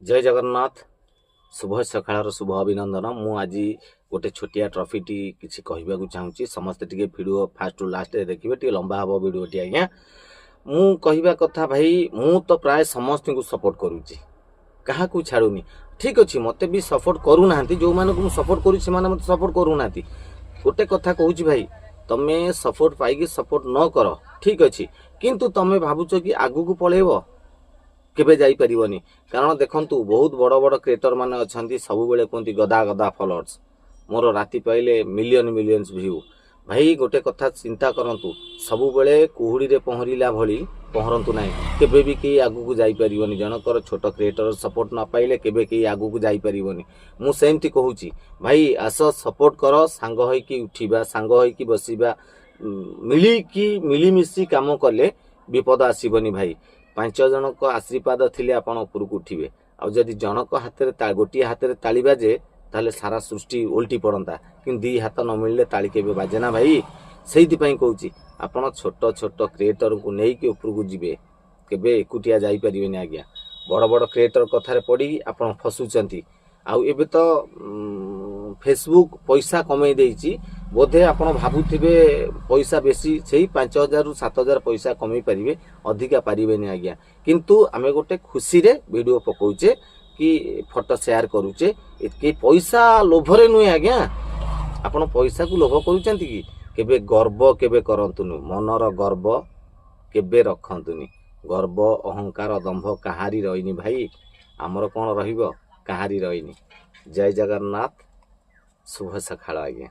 जय जगन्नाथ। शुभ सकाळ शुभ अभिनंदन। मु आज गोटे छोटिया ट्रॉफी टी किसी कहवाक चाहूँगी। समस्ते टे भिडियो फास्ट टू लास्ट देखिए, टे लंबा हम भिडियो टी। आज्ञा मु कहवा कथा भाई, मु तो प्राय समस्त को सपोर्ट करुच्ची, क्या छाड़ूनी। ठीक अच्छे मत भी सपोर्ट करूना, जो मानक सपोर्ट करुच्ची मत सपोर्ट करूना। गोटे कथा कहूँ भाई, तमें सपोर्ट पाई सपोर्ट न कर ठीक अच्छे, किंतु तमें भावुच कि आगू को पलैब केबे जाई परिबनी। कारण देखंतु बहुत बड़ बड़ क्रिएटर माने अछंती, सब बेले कहती गदा गदा फॉलोअर्स, मोर राति पाइले मिलियन मिलियंस व्यू। भाई गोटे कथा चिंता करंतु, सब बेले कुहुड़ी रे पहरिला भली पहरंतु नाही, केबे भी के आगु को जाई परिबनी। जनकर छोट क्रिएटर सपोर्ट न पाइले केबे के आगु को जाई परिबनी। मु सेमती कहूची भाई, आस सपोर्ट कर, सांग होई की उठिबा, सांग होई की बसिबा, मिली मिसी काम कले विपद आसीबनी भाई। 5 जनक आशीर्वाद थिले आपण ऊपर को उठिबे। आ जदि जनक हाथ में गोटे हाथ में ताली बाजे ताले सारा सृष्टि उल्टी पड़ता, कि 2 हाथ न मिलले ताली केबे बाजे ना भाई। से कहूँ आपण छोट छोट क्रिएटर को लेकिन ऊपर को जीवे, केबे एकुटिया जाई परिबेनी आज्ञा। बड़ बड़ क्रिएटर कथार पड़ी आपण फसुचंती। आउ एबे तो फेसबुक पैसा कमे देइची, बोधे आपण भावुथिबे पैसा बेसी से 5000 रु 7000 पैसा कमे पारिबे, अधिका पारिबेनी आज्ञा। किंतु आमे गोटे खुशी रे वीडियो पकाउचे कि फोटो शेयर करूचे, के पैसा लोभरे नुहे आज्ञा। आपण पैसा को लोभ करूचंती कि केबे गर्व केबे करंतुनु, मनर गर्व केबे रखंतुनी। गर्व अहंकार दंभ कहारी रहीनी भाई, आमर कौन रहिबो, कहारी रहीनी। जय जगन्नाथ, शुभ सकाळ आज्ञा।